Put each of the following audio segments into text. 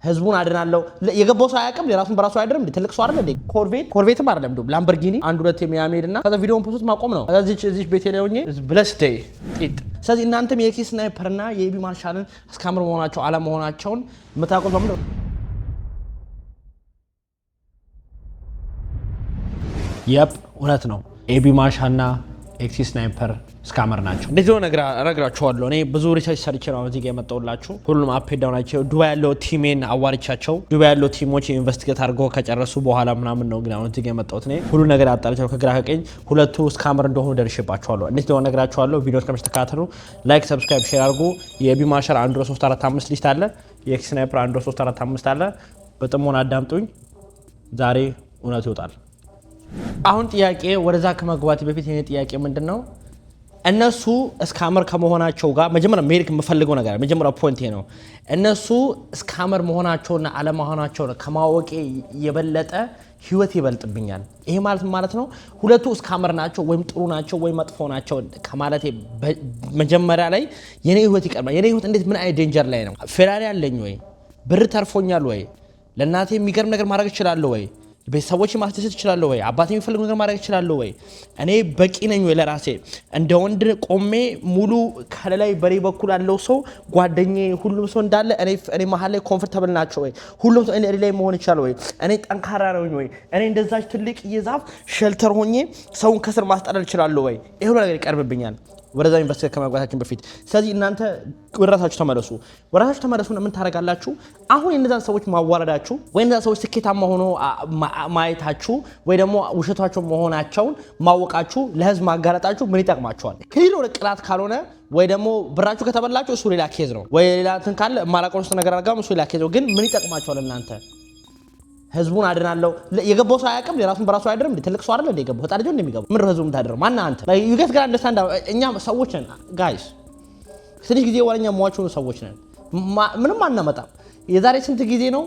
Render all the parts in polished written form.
ህዝቡን አድናለሁ የገባው ሰው አያውቅም ለራሱን በራሱ አይደለም ትልቅ ሰው አይደለም ኮርቬትም አይደለም ዱ ላምበርጊኒ አንድ ሁለት የሚያሜድና ከዛ ቪዲዮውን ፖስት ማቆም ነው እዚህ ቤቴ ላይ ሆኜ ብለስቴ ጢጥ ስለዚህ እናንተም የኪ ስናይፐርና የኤቢ ማርሻልን እስካምር መሆናቸው አላ መሆናቸውን መታቆም ነው ያፕ እውነት ነው ኤቢ ማርሻልና ኤክሲ ስናይፐር ስካመር ናቸው እንደዚህ ነው ነግራችኋለሁ እኔ ብዙ ሪሰርች ሰርቼ ነው እዚህ ጋር የመጣሁላችሁ ሁሉም አፕ ዳውን ናቸው ዱባይ ያለው ቲሜን አዋርቻቸው ዱባይ ያለው ቲሞች ኢንቨስቲጌት አድርገው ከጨረሱ በኋላ ምናምን ነው ግን አሁን እዚህ ጋር የመጣሁት እኔ ሁሉ ነገር አጣርቻለሁ ከግራ ከቀኝ ሁለቱ ስካመር እንደሆኑ ደርሼባችኋለሁ እንደዚህ ነው ነግራችኋለሁ ቪዲዮ እስከምትከታተሉ ላይክ ሰብስክራይብ ሼር አድርጉ የኤቢ ማርሻል 1345 ሊስት አለ የኤክሲ ስናይፐር 1345 አለ በጥሞና አዳምጡኝ ዛሬ እውነት ይወጣል አሁን ጥያቄ ወደዛ ከመግባት በፊት የኔ ጥያቄ ምንድነው እነሱ ስካመር ከመሆናቸው ጋር መጀመሪያ ሜሪክ የምፈልገው ነገር መጀመሪያ ፖይንት ነው እነሱ ስካመር መሆናቸውና አለመሆናቸው ከማወቄ የበለጠ ህይወት ይበልጥብኛል ይሄ ማለት ነው ሁለቱ ስካመር ናቸው ወይም ጥሩ ናቸው ወይም መጥፎ ናቸው ከማለቴ መጀመሪያ ላይ የኔ ህይወት ይቀርማል የኔ ህይወት እንዴት ምን አይ ዴንጀር ላይ ነው ፌራሪ አለኝ ወይ ብር ተርፎኛል ወይ ለናቴ የሚገርም ነገር ማድረግ እችላለሁ ወይ ቤተሰቦች ማስደሰት እችላለሁ ወይ አባቴ የሚፈልገው ነገር ማድረግ እችላለሁ ወይ እኔ በቂ ነኝ ወይ ለራሴ እንደ ወንድ ቆሜ ሙሉ ከላይ በሬ በኩል ያለው ሰው ጓደኛዬ ሁሉም ሰው እንዳለ እኔ መሀል ላይ ኮምፎርታብል ናቸው ወይ ሁሉም ሰው እኔ ላይ መሆን ይችላል ወይ እኔ ጠንካራ ነኝ ወይ እኔ እንደዛች ትልቅ የዛፍ ሸልተር ሆኜ ሰውን ከስር ማስጠለል እችላለሁ ወይ ይሄ ሁሉ ነገር ይቀርብብኛል ወደዛ ኢንቨስቲጌት ከመግባታችን በፊት ስለዚህ እናንተ ወራታችሁ ተመለሱና ምን ታረጋላችሁ አሁን እነዛን ሰዎች ማዋረዳችሁ ወይ እነዛን ሰዎች ስኬታማ ሆኖ ማየታችሁ ወይ ደግሞ ውሸታቸው መሆናቸውን ማወቃችሁ ለህዝብ ማጋለጣችሁ ምን ይጠቅማችኋል ክሊር ወደ ቅላት ካልሆነ ወይ ደግሞ ብራችሁ ከተበላችሁ እሱ ሌላ ኬዝ ነው ወይ ሌላ እንትን ካለ ማላቆንስ ነገር አርጋም እሱ ሌላ ኬዝ ነው ግን ምን ይጠቅማችኋል እናንተ ህዝቡን አድናለሁ የገባው ሰው አያውቅም ለራሱን በራሱ አይደለም ትልቅ ሰው አይደለም የገባው ህጣ ልጅ እንደሚገባው ምን ህዝቡን ታደረው ማን አንተ you guys got understand እኛ ሰዎች ነን guys ትንሽ ጊዜ ወለኛ ሟቹ ሰዎች ነን ምንም አናመጣም የዛሬ ስንት ጊዜ ነው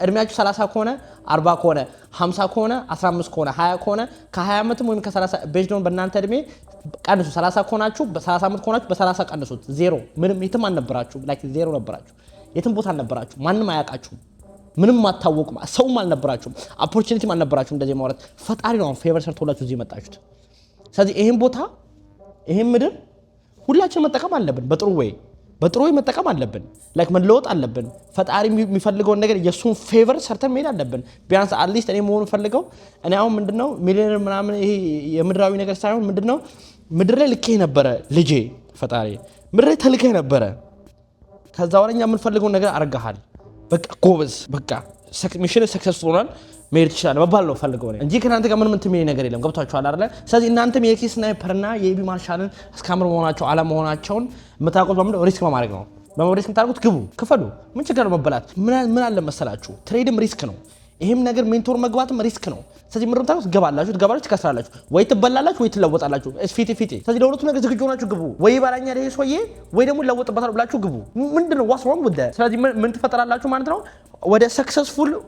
እድሜያችሁ 30 ከሆነ 40 ከሆነ 50 ከሆነ 15 ከሆነ 20 ከሆነ ከ20 ዓመትም ወይም ከ30 ቤጅዶን በእናንተ እድሜ ቀንሱ 30 ከሆናችሁ በ30 ዓመት ከሆናችሁ በ30 ቀንሱት ዜሮ ምንም የትም አልነበራችሁ ላይክ ዜሮ ነበራችሁ የትም ቦታ አልነበራችሁ ማንንም አያውቃችሁም ምንም አታወቁም ሰውም አልነበራችሁም ኦፖርቹኒቲም አልነበራችሁም እንደዚህ ማለት ፈጣሪ ነው ፌቨር ሰርቶላችሁ እዚህ መጣችሁት ስለዚህ ይሄን ቦታ ይሄን ምድር ሁላችን መጠቀም አለብን በጥሩ ወይ መጠቀም አለብን ላይክ መለወጥ አለብን ፈጣሪ የሚፈልገው ነገር የሱን ፌቨር ሰርተን መሄድ አለብን ቢያንስ አትሊስት እኔ መሆኑ ፈልገው እኔ አሁን ምንድነው ሚሊዮነር ምናምን ይሄ የምድራዊ ነገር ሳይሆን ምንድነው ምድር ላይ ልከህ ነበር ልጄ ፈጣሪ ምድር ላይ ተልከህ ነበር ከዛ ወረኛ ምን ፈልገው ነገር አርጋሃል በቃ ጎበዝ በቃ ሚሽን ሰክሰስፉል ሆናል መሄድ ይችላል መባል ነው ፈልገው እንጂ ከናንተ ጋር ምንም እንትም ነገር የለም ገብታችኋል አይደል ስለዚህ እናንተም የኪ ስናይፐርና የኤቢ ማርሻልን እስካምር መሆናቸው አላ መሆናቸውን መታቆም ነው ሪስክ ማድረግ ነው በመሪስክ ታርጉት ግቡ ክፈሉ ምን ችግር ነው መበላት ምን አለ መሰላችሁ ትሬድም ሪስክ ነው ይሄም ነገር ሜንቶር መግባትም ሪስክ ነው ስለዚህ ምንም ታውቁት ገባላችሁ ትከስራላችሁ ወይ ትበላላችሁ ወይ ትለወጣላችሁ ፊት ስለዚህ ለሁለቱ ነገር ዝግጁ ሆናችሁ ግቡ ወይ ባላኛ ላይ ሶዬ ወይ ደግሞ ለወጥበታል ብላችሁ ግቡ ምንድነው ዋስ ሮንግ with that ስለዚህ ምን ትፈጠራላችሁ ማለት ነው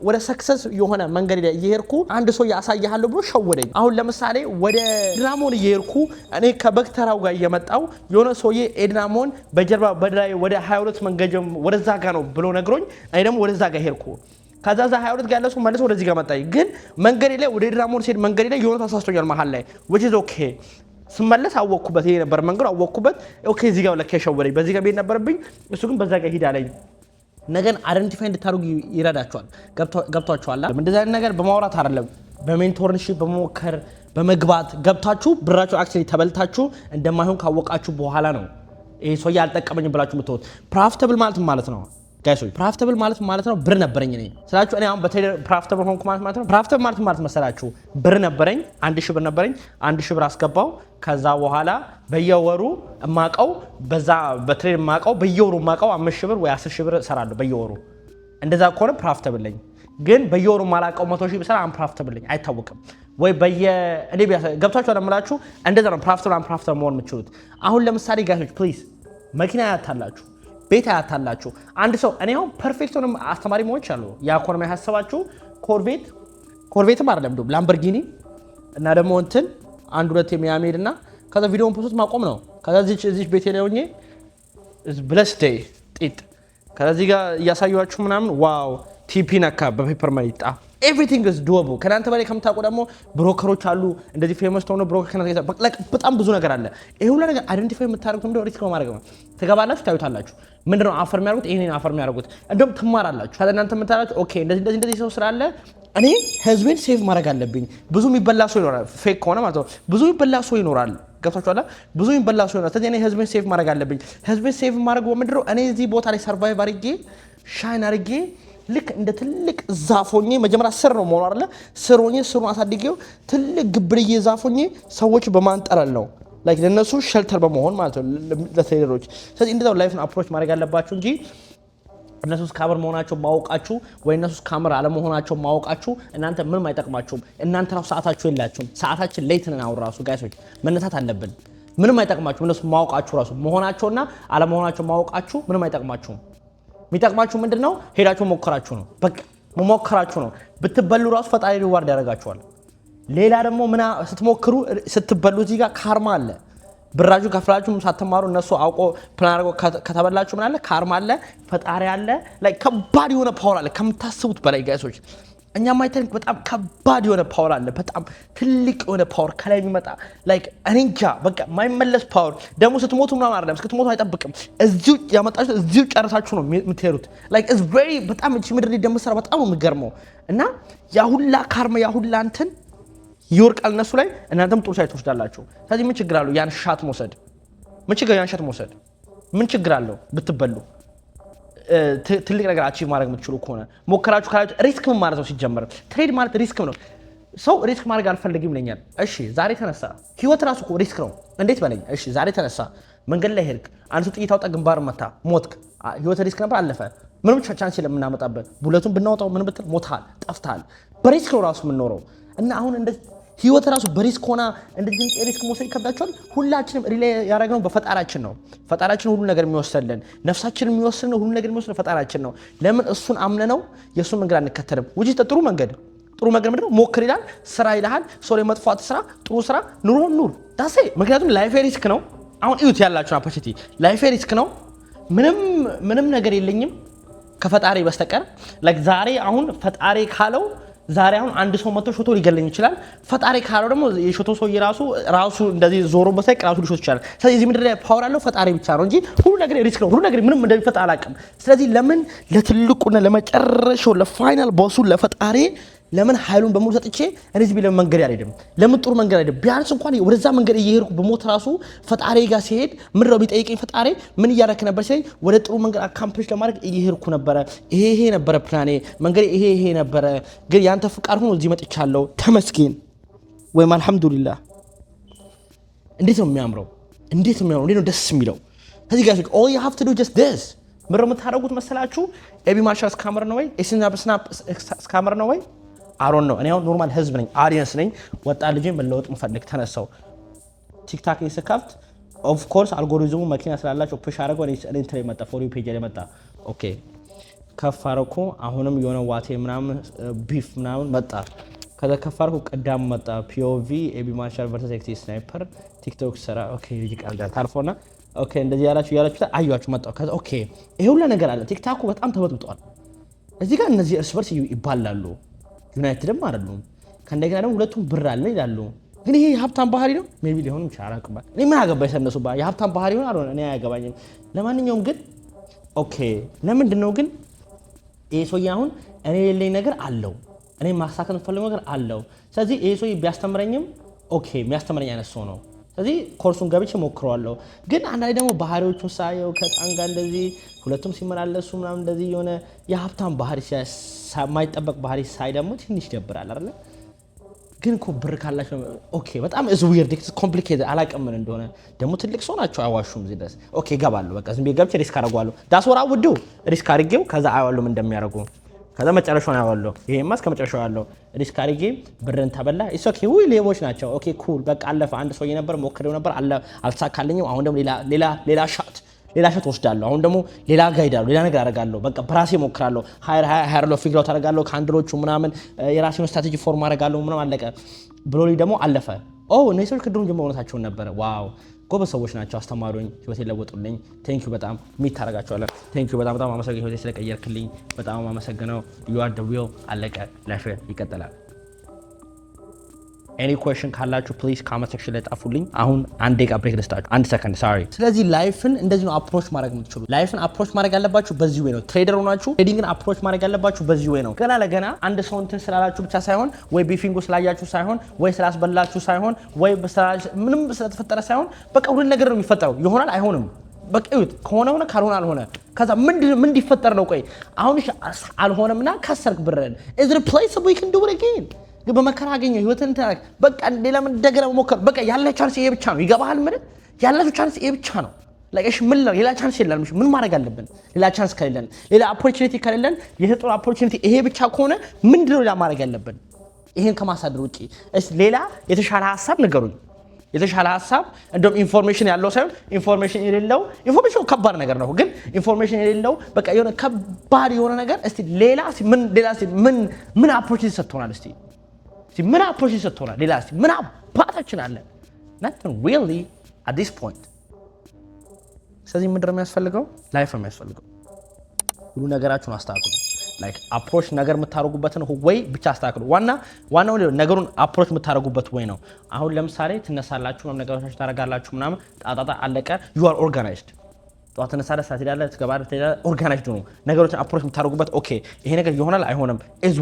ወደ ሰክሰስ የሆነ መንገድ ላይ እየሄድኩ አንድ ሰው ያሳያለሁ ብሎ ሸወደኝ አሁን ለምሳሌ ወደ ድራሞን እየሄድኩ እኔ ከበክተራው ጋር እየመጣው የሆነ ሰውዬ ኤድናሞን በጀርባ በድራይ ወደ 22 መንገጀም ወደዛ ጋር ነው ብሎ ነግሮኝ እኔ ደግሞ ወደዛ ጋር ሄድኩ ከዛ 22 ጋር ያለው ሰው ማለት ወደዚህ ጋር መጣኝ ግን መንገድ ላይ ወደ ድራሞን ሲሄድ መንገድ ላይ የሆነ ተሳስቶኛል መሃል ላይ which is okay ስመለስ አወቅኩበት ይሄ ነበር መንገድ አወቅኩበት ኦኬ እዚህ ጋር ለከ ሸወደኝ በዚህ ጋር ቤት ነበርብኝ እሱ ግን በዛ ጋር ሂድ አለኝ ነገን አይደንቲፋይ እንድታርጉ ይረዳችኋል ገብቷችኋል እንደዛ አይነት ነገር በማውራት አይደለም በሜንቶርሺፕ በመሞከር በመግባት ገብታችሁ ብራችሁ አክቹሊ ተበልታችሁ እንደማይሆን ካወቃችሁ በኋላ ነው ይሄ ሰው ያልጠቀመኝ ብላችሁ ምትወት ፕሮፊታብል ማለት ነው ጋይስ ፕሮፊታብል ማለት ነው ብር ነበረኝ እኔ ስላችሁ እኔ አሁን በቴሌ ፕሮፊታብል ሆንኩ ማለት ነው ፕሮፊታብል ማለት መሰላችሁ ብር ነበረኝ 1000 ብር ነበረኝ 1000 ብር አስገባው ከዛ በኋላ በየወሩ ማቀው በዛ በትሬድ ማቀው በየወሩ ማቀው 5000 ብር ወይ 10000 ብር ሰራለሁ በየወሩ እንደዛ ከሆነ ፕሮፊታብል ነኝ ግን በየወሩ ማላቀው 100000 ብር ሰራ ፕሮፊታብል ነኝ አይታወቅም ወይ እኔ ገብታችሁ አለምላችሁ እንደዛ ነው ፕሮፊታብል መሆን የምትችሉት አሁን ለምሳሌ ጋይሶች ፕሊዝ መኪና ያታላችሁ ቤት ያታላችሁ አንድ ሰው እኔ አሁን ፐርፌክት ሆነ አስተማሪ መሆን ይችላል ያ ኮርማ ያሐሰባችሁ ኮርቬትም አይደለም ዱ ላምበርጊኒ እና ደግሞ እንትን አንድ ሁለት የሚያሜድና ከዛ ቪዲዮውን ፖስት ማቆም ነው ከዛ እዚህ ቤቴ ላይ ሆኜ ብለስቴ ጢጥ ከዚህ ጋር እያሳያችሁ ምናምን ዋው ቲፒ ነካ በፔፐር መኒ ጣ ኤቭሪቲንግ ኢዝ ዱዌብል። ከናንተ በላይ ከምታውቁ ደግሞ ብሮከሮች አሉ እንደዚህ ፌመስ ሆኖ ብሮከር ከናንተ በጣም ብዙ ነገር አለ። ይሄ ሁሉ ነገር አይደንቲፋይ የምታደርጉት ምንድነው? ሪስክ በማድረግ ነው። ትገባላችሁ፣ ታዩታላችሁ። ምንድነው አፈር የሚያደርጉት? ይሄን አፈር የሚያደርጉት እንደውም ትማራላችሁ። ከዛ እናንተ የምታላችሁ ኦኬ እንደዚህ ሰው ስላለ እኔ ህዝቤን ሴቭ ማድረግ አለብኝ። ብዙ የሚበላ ሰው ይኖራል፣ ፌክ ከሆነ ማለት ነው። ብዙ የሚበላ ሰው ይኖራል፣ ገብታችኋል? ብዙ የሚበላ ሰው ይኖራል። ስለዚህ እኔ ህዝቤን ሴቭ ማድረግ አለብኝ። ህዝቤን ሴቭ ማድረግ ምንድነው? እኔ እዚህ ቦታ ላይ ሰርቫይቭ አድርጌ ሻይን አድርጌ ልክ እንደ ትልቅ ዛፎኜ መጀመሪያ ስር ነው መሆኑ አይደለ? ስሩን አሳድጌው ትልቅ ግብርዬ ዛፎኜ ሰዎች በማንጠለል ነው ላይክ ለነሱ ሼልተር በመሆን ማለት ነው ለትሬደሮች። ስለዚህ እንደዛው ላይፍን አፕሮች ማድረግ ያለባችሁ እንጂ እነሱ ስካመር መሆናቸው ማወቃችሁ ወይ እነሱ ስካመር አለመሆናቸው ማወቃችሁ እናንተ ምንም አይጠቅማችሁም። እናንተ ራሱ ሰዓታችሁ የላችሁም። ሰዓታችን ሌት ነን አሁን ራሱ ጋይሶች መነሳት አለብን። ምንም አይጠቅማችሁም። እነሱ ማወቃችሁ ራሱ መሆናቸውና አለመሆናቸው ማወቃችሁ ምንም አይጠቅማችሁም። የሚጠቅማችሁ ምንድነው? ሄዳችሁ ሞከራችሁ ነው። በቃ ሞከራችሁ ነው። ብትበሉ ራሱ ፈጣሪ ሪዋርድ ያደርጋችኋል። ሌላ ደግሞ ምን ስትሞክሩ ስትበሉ እዚህ ጋር ካርማ አለ። ብራችሁ ከፍላችሁ ሳትማሩ እነሱ አውቆ ፕላን አድርጎ ከተበላችሁ ምን አለ? ካርማ አለ፣ ፈጣሪ አለ። ላይ ከባድ የሆነ ፓወር አለ ከምታስቡት በላይ ጋይሶች። እኛ ማይተን በጣም ከባድ የሆነ ፓወር አለ። በጣም ትልቅ የሆነ ፓወር ከላይ የሚመጣ ላይክ እኔ እንጃ በቃ ማይመለስ ፓወር። ደግሞ ስትሞቱ ምናምን አይደለም፣ ስትሞቱ አይጠብቅም። እዚሁ ያመጣችሁ እዚሁ ጨርሳችሁ ነው የምትሄዱት። ላይክ ኢዝ ቬሪ በጣም እቺ ምድር ላይ ደምሰራ በጣም ነው የሚገርመው። እና ያ ሁላ ካርማ ያ ሁላ እንትን ይወርቃል እነሱ ላይ፣ እናንተም ጥሩ ሳይት ትወስዳላችሁ። ስለዚህ ምን ችግር አለው ያን ሻት መውሰድ? ምን ችግር ያን ሻት መውሰድ ምን ችግር አለው ብትበሉ? ትልቅ ነገር አቺቭ ማድረግ የምትችሉ ከሆነ ሞከራችሁ ካላችሁ ሪስክ ምን ማለት ነው? ሲጀመር ትሬድ ማለት ሪስክ ነው። ሰው ሪስክ ማድረግ አልፈልግም ይለኛል። እሺ ዛሬ ተነሳ፣ ህይወት ራሱ እኮ ሪስክ ነው። እንዴት በለኝ። እሺ ዛሬ ተነሳ፣ መንገድ ላይ ሄድክ፣ አንድ ሰው ጥይት አውጣ፣ ግንባር መታ፣ ሞትክ። ህይወት ሪስክ ነበር፣ አለፈ። ምንም ቻንስ የለም የምናመጣበት። ቡለቱን ብናወጣው ምን ብትል ሞታል፣ ጠፍታል። በሪስክ ነው ራሱ የምንኖረው። እና አሁን እንደዚህ ህይወት ራሱ በሪስክ ሆና እንደዚህ ሪስክ መውሰድ ይከብዳቸዋል። ሁላችንም ሪሌይ ያደረግነው በፈጣራችን ነው። ፈጣራችን ሁሉ ነገር የሚወስደልን፣ ነፍሳችንን የሚወስደን ሁሉ ነገር የሚወስደን ፈጣራችን ነው። ለምን እሱን አምነነው የእሱን መንገድ አንከተልም? ውጪ ጥሩ መንገድ ምንድን ነው? ሞክር ይላል፣ ስራ ይልሃል። ሰው ላይ መጥፎ አትስራ፣ ጥሩ ስራ፣ ኑር ዳሴ። ምክንያቱም ላይፍ ሪስክ ነው። አሁን እዩት ያላችሁን ኦፖርቹኒቲ። ላይፍ ሪስክ ነው። ምንም ነገር የለኝም ከፈጣሪ በስተቀር። ላይክ ዛሬ አሁን ፈጣሪ ካለው ዛሬ አሁን አንድ ሰው መጥቶ ሾቶ ሊገለኝ ይችላል። ፈጣሪ ካለው ደግሞ የሾቶ ሰው ራሱ እንደዚህ ዞሮ በሳይቅ ራሱ ሊሾት ይችላል። ስለዚህ እዚህ ምድር ላይ ፓወር ያለው ፈጣሪ ብቻ ነው እንጂ ሁሉ ነገር ሪስክ ነው። ሁሉ ነገር ምንም እንደሚፈጠር አላውቅም። ስለዚህ ለምን ለትልቁና ለመጨረሻው ለፋይናል ቦሱ ለፈጣሪ ለምን ኃይሉን በሙሉ ሰጥቼ እዚህ ቢለ መንገድ ያልሄድም? ለምን ጥሩ መንገድ አይደለም? ቢያንስ እንኳን ወደዛ መንገድ እየሄድኩ በሞት ራሱ ፈጣሪ ጋር ሲሄድ ምን ነው ቢጠይቀኝ ፈጣሪ ምን እያደረክ ነበር ሲለኝ ወደ ጥሩ መንገድ አካምፕሊሽ ለማድረግ እየሄድኩ ነበረ። ይሄ ነበረ ፕላኔ፣ መንገድ ይሄ ነበረ። ግን ያንተ ፍቃድ ሆኖ እዚህ መጥቻለሁ። ተመስገን ወይም አልሐምዱሊላህ። እንዴት ነው የሚያምረው! እንዴት ነው ደስ የሚለው! ከዚህ ጋር all you have to do just this ምንድነው የምታደርጉት መሰላችሁ? ኤቢ ማርሻል ስካመር ነው ወይ? ኤስናፕ ስካመር ነው ወይ? አሮን ነው። እኔ አሁን ኖርማል ህዝብ ነኝ፣ አዲየንስ ነኝ። ወጣ ልጅ መለወጥ ምፈልግ ተነሳው ቲክታክ ስከፍት ኦፍ ኮርስ አልጎሪዝሙ መኪና ስላላችሁ ፑሽ አደረገው። እኔ እንትን ላይ መጣ፣ ፎር ዩ ፔጅ ላይ መጣ። ኦኬ ከፍ አደረኩ። አሁንም የሆነ ዋቴ ምናምን ቢፍ ምናምን መጣ። ከዛ ከፍ አደረኩ፣ ቀዳም መጣ። ፒኦቪ ኤቢ ማርሻል ቨርሰስ ኤክሲ ስናይፐር ቲክቶክ ሰራ። ኦኬ ይቀልዳል ታርፎና ኦኬ እንደዚህ ያላችሁ አያችሁ መጣው። ከዛ ኦኬ ይሄ ሁሉ ነገር አለ። ቲክታኩ በጣም ተበጥብጧል። እዚህ ጋር እነዚህ እርስ በርስ ይባላሉ። ዩናይትድም አይደሉም። ከእንደገና ደግሞ ሁለቱም ብር አለ ይላሉ። ግን ይሄ የሀብታም ባህሪ ነው ሜቢ ሊሆንም ይችላል። አቅባል እኔ ምን አገባኝ ሰነሱ ባህሪ የሀብታም ባህሪ ነው አልሆነ እኔ አያገባኝም። ለማንኛውም ግን ኦኬ ለምንድን ነው ግን ይሄ ሰውዬ አሁን እኔ የሌለኝ ነገር አለው፣ እኔ ማሳካት የምፈልገው ነገር አለው። ስለዚህ ይሄ ሰውዬ ቢያስተምረኝም ኦኬ የሚያስተምረኝ አይነት ሰው ነው። ስለዚህ ኮርሱን ገብቼ ሞክረዋለሁ። ግን አንዳንዴ ደግሞ ባህሪዎቹን ሳየው ከጣን ጋር እንደዚህ ሁለቱም ሲመላለሱ ምናምን እንደዚህ የሆነ የሀብታም ባህሪ የማይጠበቅ ባህሪ ሳይ ደግሞ ትንሽ ይደብራል አይደል? ግን እኮ ብር ካላቸው ኦኬ በጣም is weird it's complicated አላውቅም ምን እንደሆነ። ደግሞ ትልቅ ሰው ናቸው አይዋሹም። እዚህ ድረስ ኦኬ እገባለሁ። በቃ ዝም ብዬ ገብቼ ሪስክ አደርገዋለሁ። ዳስ ወራ ውዱ ሪስክ አድርጌው ከዛ አያዋለሁ ምን እንደሚያደርጉ። ከዛ መጨረሻውን አያዋለሁ። ይሄማ እስከ መጨረሻው ያለው ሪስክ አድርጌ ብርን ተበላ ኢትስ ኦኬ ወይ ሌቦች ናቸው። ኦኬ ኩል በቃ አለፈ። አንድ ሰውዬ ነበር ሞክሬው ነበር አልተሳካልኝም። አሁን ደግሞ ሌላ ሻት ወስዳለሁ። አሁን ደግሞ ሌላ ጋይዳለሁ፣ ሌላ ነገር አደርጋለሁ። በቃ በራሴ ሞክራለሁ። ሃየር ሎ ፊግር አውት አደርጋለሁ። ካንድሎቹ ምናምን የራሴን ስትራቴጂ ፎርም አደርጋለሁ። ምናምን አለቀ ብሎ ደግሞ አለፈ። ኦ እነዚህ ሰዎች ከድሮም ጀምሮ እውነታቸውን ነበረ። ዋው ጎበዝ ሰዎች ናቸው አስተማሩኝ ህይወቴን ለወጡልኝ ቴንክ ዩ በጣም ሚታረጋቸዋለሁ ቴንክ ዩ በጣም አመሰግናለሁ ህይወቴን ስለቀየርክልኝ በጣም አመሰግናለሁ you are the real አለቀ ላይፍ ይቀጥላል any question ካላችሁ please comment section ላይ ጻፉልኝ አሁን አንድ ደቂቃ ብሬክ ልስጣችሁ አንድ ሰከንድ sorry ስለዚህ ላይፍን እንደዚህ ነው አፕሮች ማድረግ የምትችሉ ላይፍን አፕሮች ማድረግ ያለባችሁ በዚህ ወይ ነው ትሬደር ሆናችሁ ትሬዲንግን አፕሮች ማድረግ ያለባችሁ በዚህ ወይ ነው ገና ለገና አንድ ሰው እንትን ስላላችሁ ብቻ ሳይሆን ወይ ቢፊንጉ ስላያችሁ ሳይሆን ወይ ስላስበላችሁ ሳይሆን ወይ ምንም ስለተፈጠረ ሳይሆን በቃ ሁሉ ነገር ነው የሚፈጠረው ይሆናል አይሆንም በቃ እዩት ከሆነ ሆነ ካልሆነ አልሆነ ከዛ ምን እንዲፈጠር ነው ቆይ አሁን አልሆነምና ከሰርክ ብረን is replaceable you can do it again ግን በመከራ አገኘው ህይወትን ተራክ በቃ ሌላ ምን እንደገና ሞከር በቃ ያለ ቻንስ ይሄ ብቻ ነው ይገባሃል ማለት ያለው ቻንስ ይሄ ብቻ ነው ላይክ ምን ሌላ ቻንስ የለም ምን ማድረግ አለብን ሌላ ቻንስ ከሌለን ሌላ ኦፖርቹኒቲ ከሌለን የሰጠው ኦፖርቹኒቲ ይሄ ብቻ ከሆነ ምንድነው ሌላ ማድረግ ያለብን ይሄን ከማሳደር ውጪ ሌላ የተሻለ ሐሳብ ንገሩኝ የተሻለ ሐሳብ እንደም ኢንፎርሜሽን ያለው ሳይሆን ኢንፎርሜሽን የሌለው ኢንፎርሜሽን ከባድ ነገር ነው ግን ኢንፎርሜሽን የሌለው በቃ የሆነ ከባድ የሆነ ነገር እስቲ ሌላ ምን ኦፖርቹኒቲ ሰጥቶናል እስቲ ምን አፕሮች ሰጥቶናል ሌላ እስቲ ምን አባታችን አለ nothing really at this point ስለዚህ ምንድነው የሚያስፈልገው ላይፍ ነው የሚያስፈልገው ሁሉ ነገራችሁን አስተካክሉ ላይክ አፕሮች ነገር የምታረጉበትን ወይ ብቻ አስተካክሉ ዋናው ነገሩን አፕሮች የምታረጉበት ወይ ነው አሁን ለምሳሌ ትነሳላችሁ ነው ነገሮች ታረጋላችሁ ምናምን ጣጣጣ አለቀ you are organized ጧት ተነሳለ ሳትዳለ ተገባረ ኦርጋናይዝድ ነው ነገሮችን አፕሮች የምታረጉበት ኦኬ ይሄ ነገር ይሆናል አይሆንም is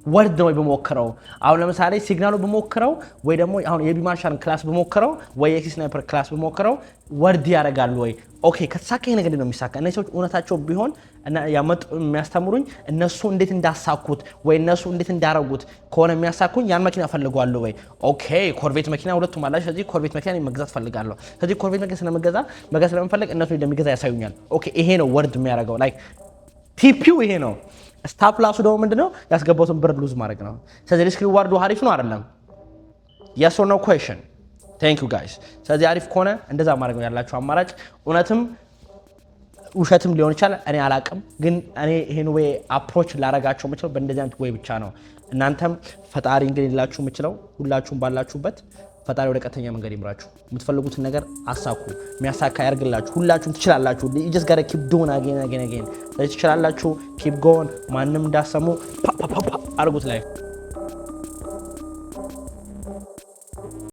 ወርድ ነው በመወከረው አሁን ለምሳሌ ሲግናሉ በመወከረው ወይ ደግሞ አሁን የቢማርሻን ክላስ በመወከረው ወይ ኤክስ ስናይፐር ክላስ በመወከረው ወርድ ያረጋሉ ወይ ኦኬ ከተሳካ ይሄ ነገር ነው የሚሳካ እነዚህ ሰዎች እውነታቸው ቢሆን እና ያመጡ የሚያስተምሩኝ እነሱ እንዴት እንዳሳኩት ወይ እነሱ እንዴት እንዳረጉት ከሆነ የሚያሳኩኝ ያን መኪና ፈልጋለሁ ወይ ኦኬ ኮርቬት መኪና ሁለቱም አላሽ ስለዚህ ኮርቬት መኪና መግዛት ፈልጋለሁ ስለዚህ ኮርቬት መኪና መግዛት ስለምፈልግ እነሱ እንደሚገዛ ያሳዩኛል ኦኬ ይሄ ነው ወርድ የሚያረጋው ላይክ ቲፒው ይሄ ነው ስታፕ ላሱ ደግሞ ምንድነው ያስገባውትን ብር ሉዝ ማድረግ ነው ስለዚህ ሪስክ ሪዋርዱ አሪፍ ነው አይደለም yes or no question thank you guys ስለዚህ አሪፍ ከሆነ እንደዛ ማድረግ ነው ያላችሁ አማራጭ እውነትም ውሸትም ሊሆን ይችላል እኔ አላቅም ግን እኔ ይሄን ወይ አፕሮች ላረጋቸው የምችለው በእንደዚህ አይነት ወይ ብቻ ነው እናንተም ፈጣሪ እንግዲህ ላችሁ የምችለው ሁላችሁም ባላችሁበት ፈጣሪ ወደ ቀጥተኛ መንገድ ይምራችሁ የምትፈልጉትን ነገር አሳኩ የሚያሳካ ያርግላችሁ ሁላችሁም ትችላላችሁ you just gotta keep doing again ስለዚህ ትችላላችሁ keep going ማንንም እንዳሰሙ አርጉት ላይ